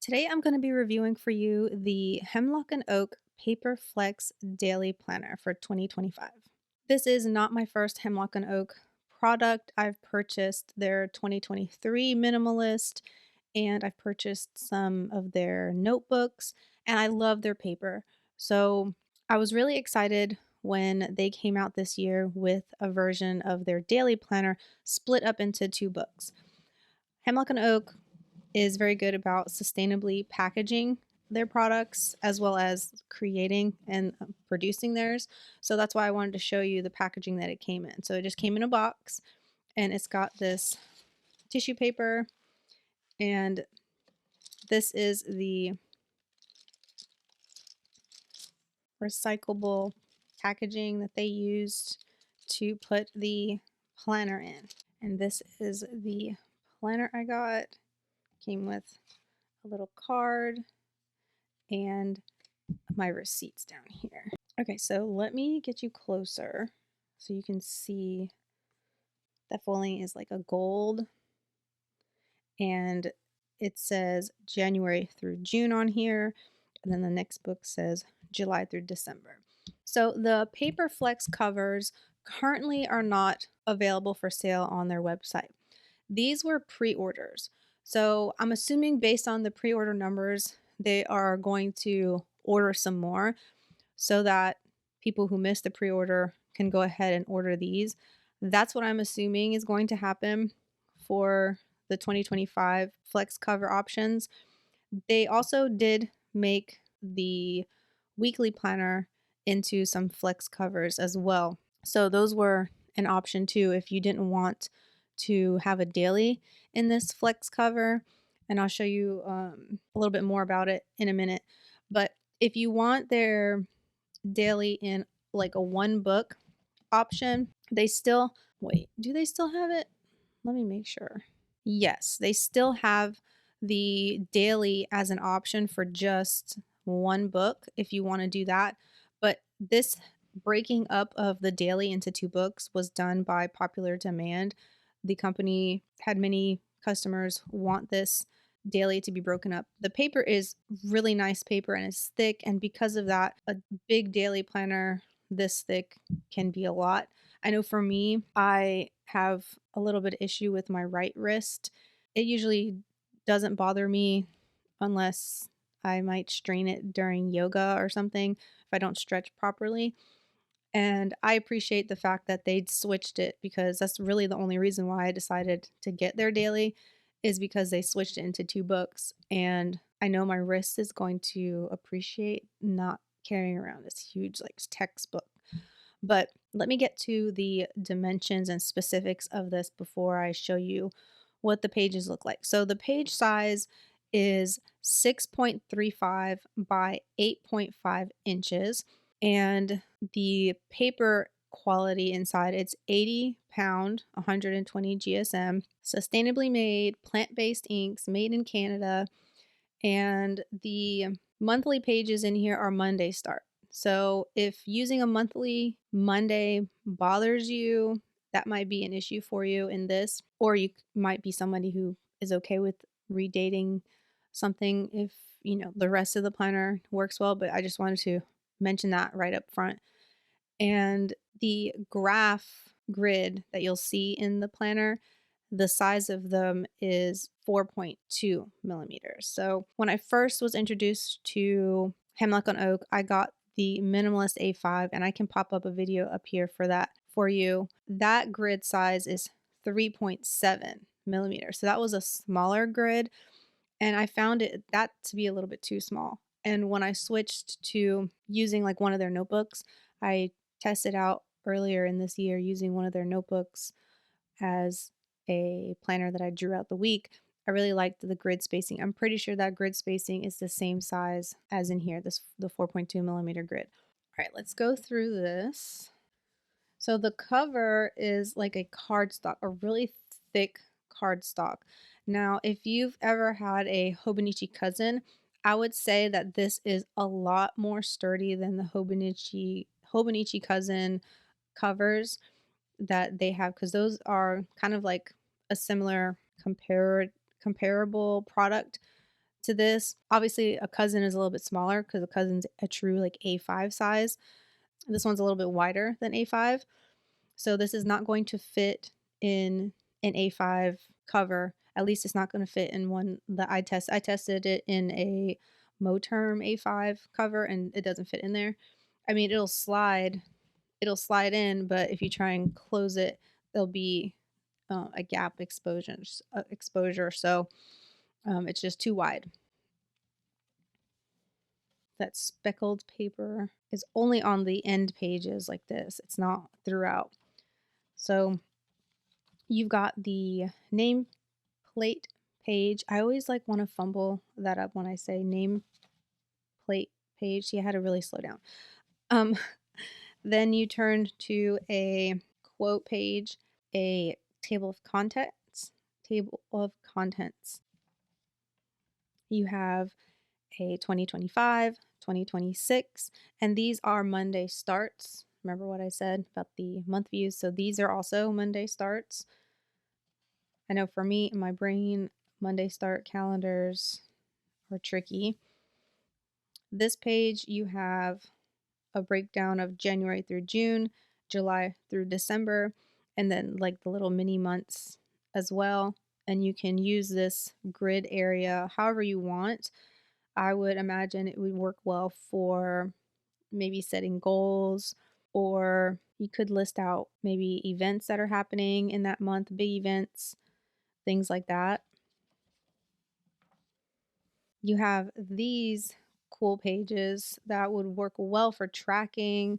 Today I'm going to be reviewing for you the Hemlock and Oak Paper Flex Daily Planner for 2025. This is not my first Hemlock and Oak product. I've purchased their 2023 Minimalist and I've purchased some of their notebooks and I love their paper. So I was really excited when they came out this year with a version of their daily planner split up into two books. Hemlock and Oak is very good about sustainably packaging their products as well as creating and producing theirs. So that's why I wanted to show you the packaging that it came in. So it just came in a box and it's got this tissue paper, and this is the recyclable packaging that they used to put the planner in. And this is the planner I got. Came with a little card and my receipts down here. Okay, so let me get you closer so you can see that foiling is like a gold, and it says January through June on here, and then the next book says July through December. So the Paper Flex covers currently are not available for sale on their website. These were pre-orders. So I'm assuming based on the pre-order numbers, they are going to order some more so that people who missed the pre-order can go ahead and order these. That's what I'm assuming is going to happen for the 2025 flex cover options. They also did make the weekly planner into some flex covers as well. So those were an option too if you didn't want to have a daily in this flex cover. And I'll show you a little bit more about it in a minute. But if you want their daily in like a one book option, they still, wait, do they still have it? Let me make sure. Yes, they still have the daily as an option for just one book if you want to do that. But this breaking up of the daily into two books was done by popular demand. The company had many customers want this daily to be broken up. The paper is really nice paper and it's thick, and because of that, a big daily planner this thick can be a lot. I know for me, I have a little bit of issue with my right wrist. It usually doesn't bother me unless I might strain it during yoga or something if I don't stretch properly. And I appreciate the fact that they switched it, because that's really the only reason why I decided to get their daily is because they switched it into two books. And I know my wrist is going to appreciate not carrying around this huge like textbook. But let me get to the dimensions and specifics of this before I show you what the pages look like. So the page size is 6.35 by 8.5 inches, and the paper quality inside, it's 80 pound, 120 GSM, sustainably made, plant-based inks, made in Canada, and the monthly pages in here are Monday start. So if using a monthly Monday bothers you, that might be an issue for you in this, or you might be somebody who is okay with redating something if, you know, the rest of the planner works well, but I just wanted to mention that right up front. And the graph grid that you'll see in the planner, the size of them is 4.2 millimeters. So when I first was introduced to Hemlock on Oak, I got the Minimalist A5, and I can pop up a video up here for that for you. That grid size is 3.7 millimeters. So that was a smaller grid, and I found that to be a little bit too small. And when I switched to using like one of their notebooks, I tested out earlier in this year using one of their notebooks as a planner that I drew out the week. I really liked the grid spacing. I'm pretty sure that grid spacing is the same size as in here, the 4.2 millimeter grid. All right, let's go through this. So the cover is like a cardstock, a really thick cardstock. Now, if you've ever had a Hobonichi cousin, I would say that this is a lot more sturdy than the Hobonichi cousin covers that they have, because those are kind of like a similar comparable product to this. Obviously, a cousin is a little bit smaller because a cousin's a true like A5 size. This one's a little bit wider than A5. So this is not going to fit in an A5 cover. At least it's not going to fit in one that I test. I tested it in a Moterm A5 cover and it doesn't fit in there. I mean, it'll slide in, but if you try and close it, there'll be a gap exposure. So it's just too wide. That speckled paper is only on the end pages like this. It's not throughout. So you've got the name plate page. I always like want to fumble that up when I say name plate page. See, I had to really slow down. Um, then you turn to a quote page, a table of contents, table of contents. You have a 2025, 2026, and these are Monday starts. Remember what I said about the month views? So these are also Monday starts. I know for me, in my brain, Monday start calendars are tricky. This page, you have a breakdown of January through June, July through December, and then like the little mini months as well. And you can use this grid area however you want. I would imagine it would work well for maybe setting goals, or you could list out maybe events that are happening in that month, big events, things like that. You have these cool pages that would work well for tracking.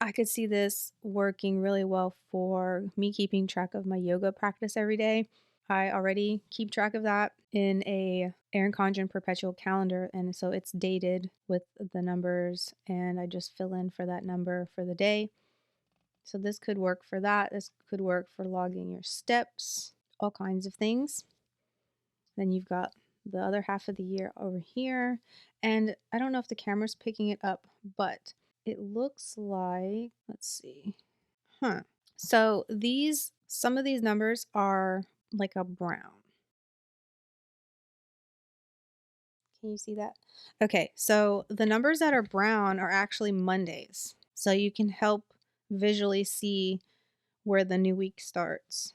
I could see this working really well for me keeping track of my yoga practice every day. I already keep track of that in a Erin Condren perpetual calendar, and so it's dated with the numbers, and I just fill in for that number for the day. So this could work for that. This could work for logging your steps, all kinds of things. Then you've got the other half of the year over here, and I don't know if the camera's picking it up, but it looks like, let's see. So some of these numbers are like a brown. Can you see that? Okay, so the numbers that are brown are actually Mondays. So you can help visually see where the new week starts.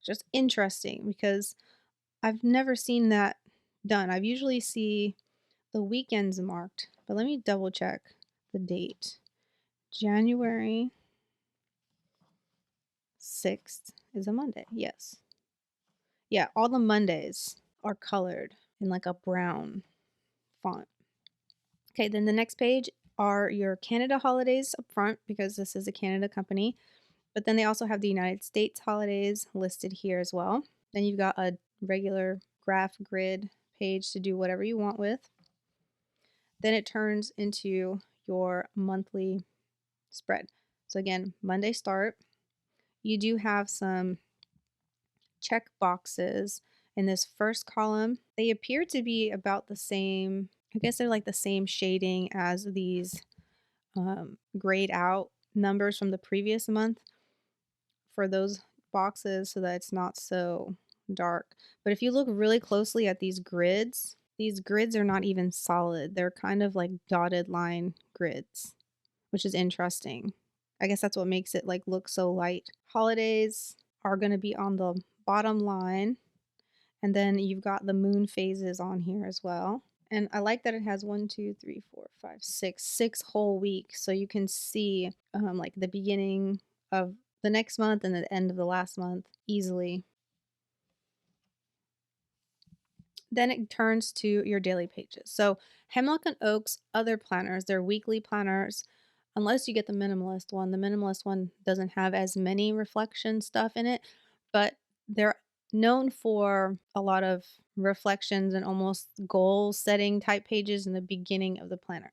Just interesting because I've never seen that done. I've usually see the weekends marked, but let me double check the date. January 6th is a Monday. Yes. Yeah, all the Mondays are colored in like a brown font. Okay, then the next page are your Canada holidays up front because this is a Canada company. But then they also have the United States holidays listed here as well. Then you've got a regular graph grid page to do whatever you want with. Then it turns into your monthly spread. So again, Monday start. You do have some check boxes in this first column. They appear to be about the same. I guess they're like the same shading as these grayed out numbers from the previous month for those boxes so that it's not so dark. But if you look really closely at these grids are not even solid. They're kind of like dotted line grids, which is interesting. I guess that's what makes it like look so light. Holidays are going to be on the bottom line. And then you've got the moon phases on here as well. And I like that it has 1, 2, 3, 4, 5, 6 whole weeks. So you can see like the beginning of the next month and the end of the last month easily. Then it turns to your daily pages. So Hemlock and Oak's other planners, they're weekly planners, unless you get the minimalist one. The minimalist one doesn't have as many reflection stuff in it, but they're known for a lot of reflections and almost goal setting type pages in the beginning of the planner.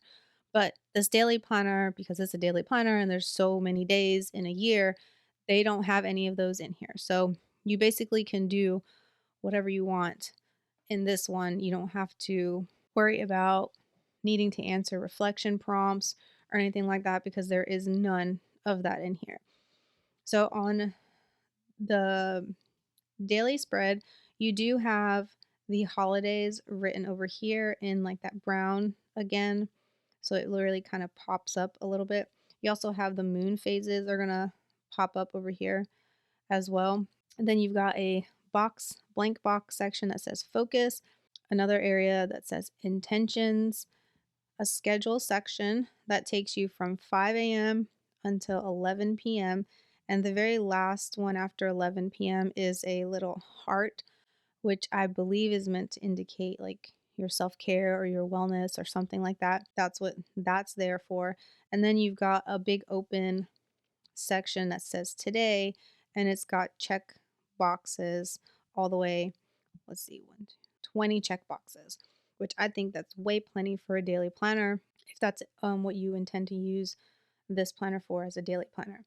But this daily planner, because it's a daily planner and there's so many days in a year, they don't have any of those in here. So you basically can do whatever you want in this one. You don't have to worry about needing to answer reflection prompts or anything like that because there is none of that in here. So on the daily spread, you do have the holidays written over here in like that brown again. So it literally kind of pops up a little bit. You also have the moon phases are gonna pop up over here as well. And then you've got a blank box section that says focus, another area that says intentions, a schedule section that takes you from 5 a.m. until 11 p.m. And the very last one after 11 p.m. is a little heart, which I believe is meant to indicate like your self care or your wellness or something like that. That's what that's there for. And then you've got a big open section that says today, and it's got check boxes all the way. Let's see, 20 check boxes, which I think that's way plenty for a daily planner if that's what you intend to use this planner for as a daily planner.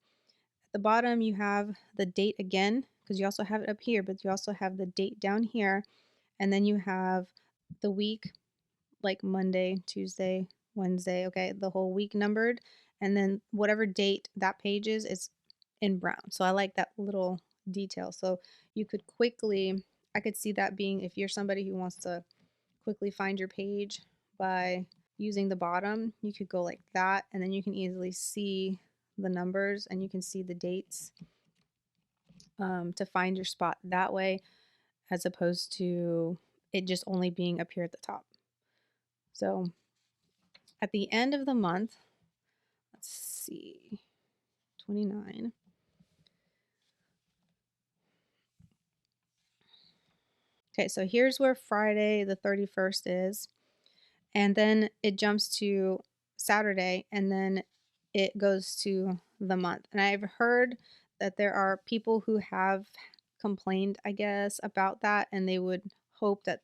At the bottom, you have the date again, because you also have it up here, but you also have the date down here. And then you have the week, like Monday, Tuesday, Wednesday, okay, the whole week numbered. And then whatever date that page is in brown. So I like that little detail. So you could quickly, I could see that being if you're somebody who wants to quickly find your page by using the bottom, you could go like that, and then you can easily see the numbers and you can see the dates to find your spot that way, as opposed to it just only being up here at the top. So at the end of the month, let's see, 29. Okay, so here's where Friday the 31st is. And then it jumps to Saturday, and then it goes to the month. And I've heard that there are people who have complained, I guess, about that, and they would hope that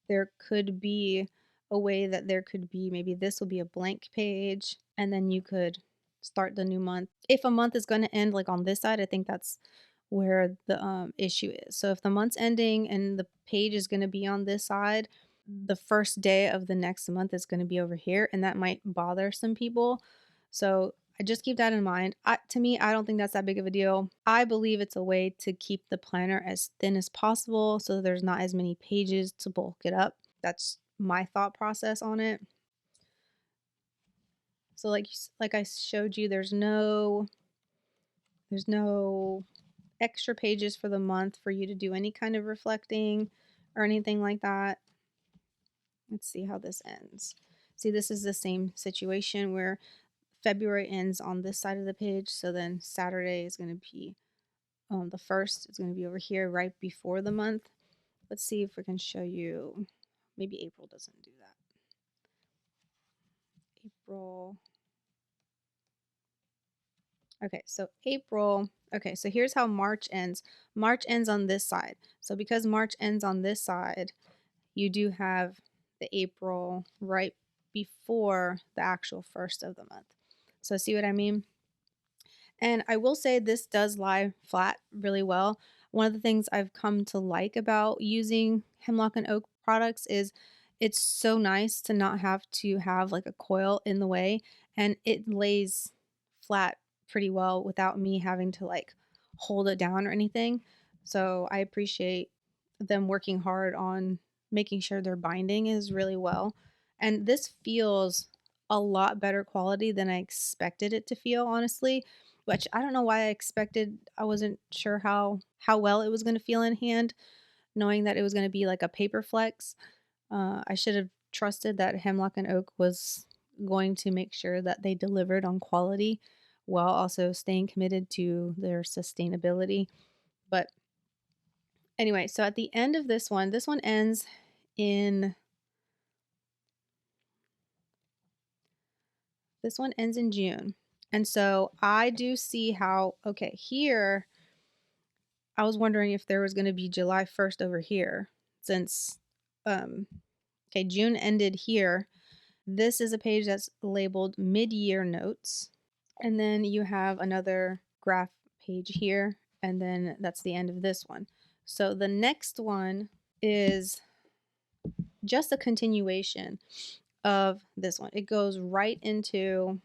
there could be a way that there could be maybe this will be a blank page, and then you could start the new month. If a month is going to end like on this side, I think that's where the issue is. So if the month's ending and the page is going to be on this side, the first day of the next month is going to be over here, and that might bother some people. So I just keep that in mind. To me, I don't think that's that big of a deal. I believe it's a way to keep the planner as thin as possible so there's not as many pages to bulk it up. That's my thought process on it. So like I showed you, there's no extra pages for the month for you to do any kind of reflecting or anything like that. Let's see how this ends. See, this is the same situation where February ends on this side of the page. So then Saturday is going to be the first is going to be over here right before the month. Let's see if we can show you. Maybe April doesn't do that. April. Okay, so April. Okay, so here's how March ends. March ends on this side. So because March ends on this side, you do have the April right before the actual first of the month. So see what I mean? And I will say this does lie flat really well. One of the things I've come to like about using Hemlock and Oak products is it's so nice to not have to have like a coil in the way, and it lays flat pretty well without me having to like hold it down or anything. So I appreciate them working hard on making sure their binding is really well. And this feels a lot better quality than I expected it to feel, honestly, which I don't know why I expected. I wasn't sure how well it was going to feel in hand, knowing that it was going to be like a paper flex. I should have trusted that Hemlock and Oak was going to make sure that they delivered on quality while also staying committed to their sustainability. But anyway, so at the end of this one ends in June. And so I do see how, okay, here I was wondering if there was going to be July 1st over here since, okay, June ended here. This is a page that's labeled mid-year notes. And then you have another graph page here. And then that's the end of this one. So the next one is just a continuation of this one. It goes right into,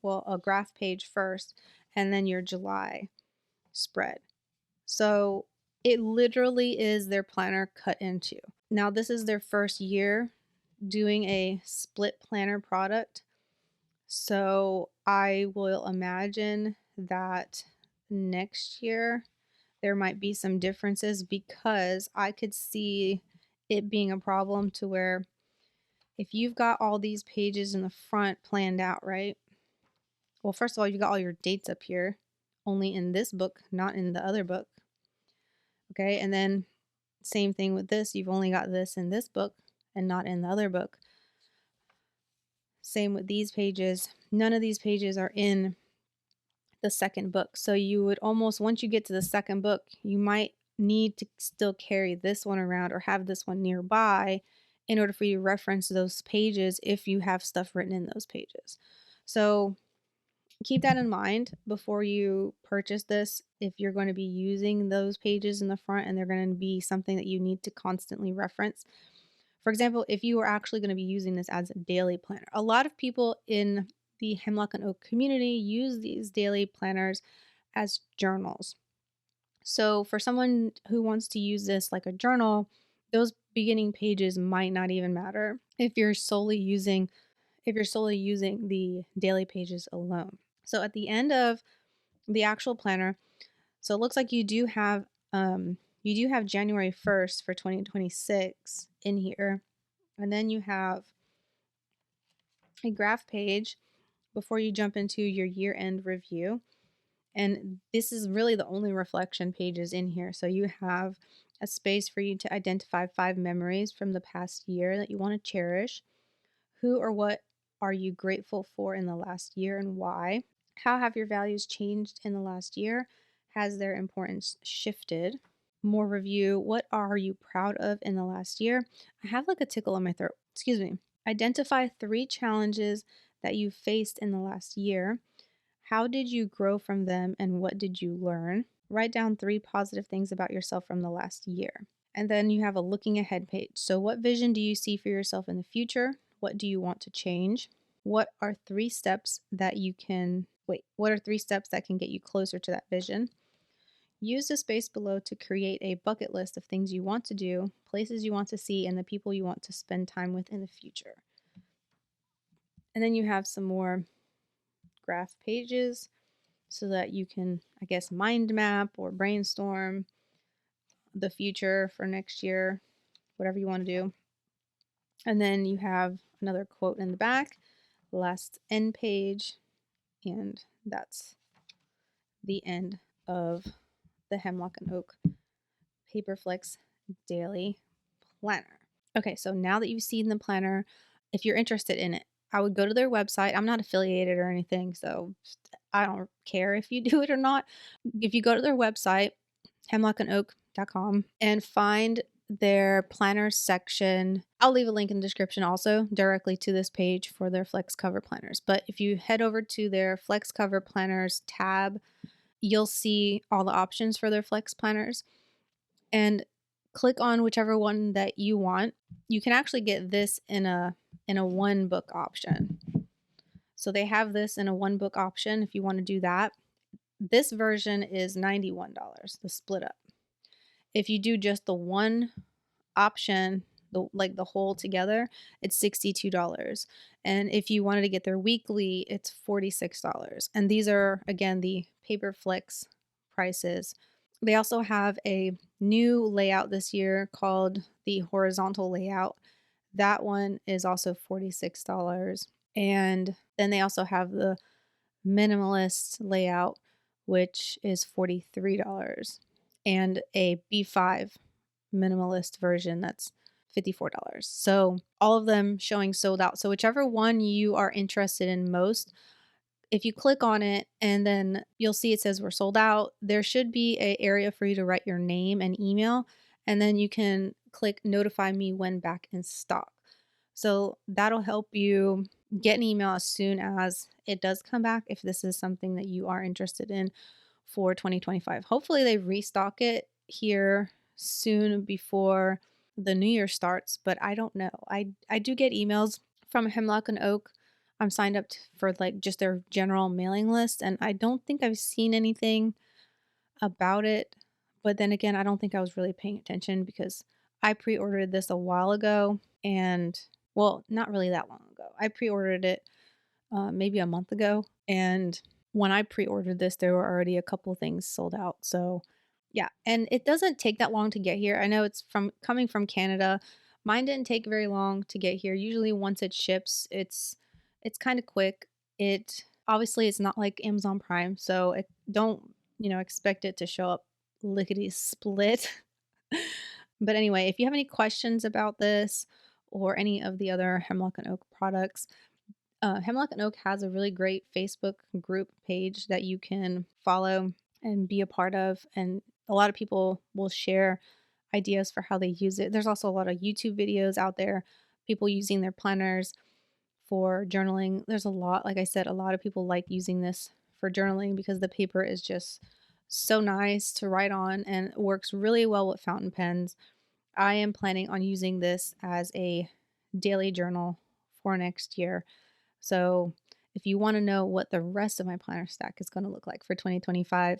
well, a graph page first, and then your July spread. So It literally is their planner cut in two. Now, this is their first year doing a split planner product. So I will imagine that next year there might be some differences because I could see it being a problem to where if you've got all these pages in the front planned out, right? Well, first of all, you've got all your dates up here, only in this book, not in the other book. Okay. And then same thing with this. You've only got this in this book and not in the other book. Same with these pages. None of these pages are in the second book. So you would almost, once you get to the second book, you might need to still carry this one around or have this one nearby in order for you to reference those pages if you have stuff written in those pages. So keep that in mind before you purchase this. If you're going to be using those pages in the front and they're going to be something that you need to constantly reference. For example, if you are actually going to be using this as a daily planner, a lot of people in the Hemlock and Oak community use these daily planners as journals. So for someone who wants to use this like a journal, those beginning pages might not even matter if you're solely using the daily pages alone. So at the end of the actual planner, so it looks like you do have January 1st for 2026 in here. And then you have a graph page before you jump into your year-end review. And this is really the only reflection pages in here. So you have a space for you to identify 5 memories from the past year that you want to cherish. Who or what are you grateful for in the last year and why? How have your values changed in the last year? Has their importance shifted? More review. What are you proud of in the last year? I have like a tickle in my throat. Excuse me. Identify 3 challenges that you faced in the last year. How did you grow from them and what did you learn? Write down 3 positive things about yourself from the last year. And then you have a looking ahead page. So, what vision do you see for yourself in the future? What do you want to change? What are 3 steps that what are 3 steps that can get you closer to that vision? Use the space below to create a bucket list of things you want to do, places you want to see, and the people you want to spend time with in the future. And then you have some more graph pages so that you can, I guess, mind map or brainstorm the future for next year, whatever you want to do. And then you have another quote in the back, last end page, and that's the end of the Hemlock and Oak Paperflex Daily Planner. Okay, so now that you've seen the planner, if you're interested in it, I would go to their website. I'm not affiliated or anything, so I don't care if you do it or not. If you go to their website, hemlockandoak.com, and find their planner section, I'll leave a link in the description also directly to this page for their flex cover planners. But if you head over to their flex cover planners tab, you'll see all the options for their flex planners and click on whichever one that you want. You can actually get this in a one book option. So they have this in a one book option if you want to do that. This version is $91, the split up. If you do just the one option, the whole together, it's $62. And if you wanted to get their weekly, it's $46. And these are again the Paperflex prices. They also have a new layout this year called the horizontal layout. That one is also $46. And then they also have the minimalist layout, which is $43, and a B5 minimalist version that's $54. So all of them showing sold out. So whichever one you are interested in most, if you click on it and then you'll see it says we're sold out, there should be an area for you to write your name and email, and then you can click notify me when back in stock. So that'll help you get an email as soon as it does come back if this is something that you are interested in for 2025. Hopefully they restock it here soon before the new year starts, but I don't know. I do get emails from Hemlock and Oak. I'm signed up for like just their general mailing list, and I don't think I've seen anything about it, But then again, I don't think I was really paying attention because I pre-ordered this a while ago and well, not really that long ago. I pre-ordered it maybe a month ago. And when I pre-ordered this, there were already a couple things sold out. So yeah, and it doesn't take that long to get here. I know it's from coming from Canada. Mine didn't take very long to get here. Usually once it ships, it's kind of quick. It obviously it's not like Amazon Prime, so it don't, expect it to show up lickety split. But anyway, if you have any questions about this or any of the other Hemlock and Oak products, Hemlock and Oak has a really great Facebook group page that you can follow and be a part of. And a lot of people will share ideas for how they use it. There's also a lot of YouTube videos out there, people using their planners for journaling. There's a lot, like I said, a lot of people like using this for journaling because the paper is just so nice to write on and it works really well with fountain pens. I am planning on using this as a daily journal for next year. So, if you want to know what the rest of my planner stack is going to look like for 2025,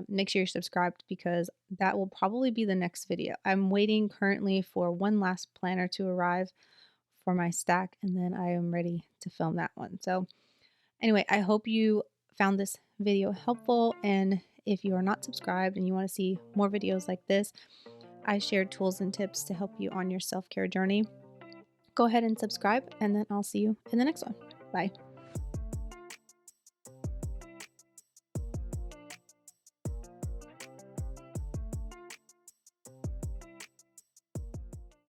make sure you're subscribed because that will probably be the next video. I'm waiting currently for one last planner to arrive for my stack, and then I am ready to film that one. So, anyway, I hope you found this video helpful. And if you are not subscribed and you want to see more videos like this, I share tools and tips to help you on your self care journey. Go ahead and subscribe, and then I'll see you in the next one. Bye.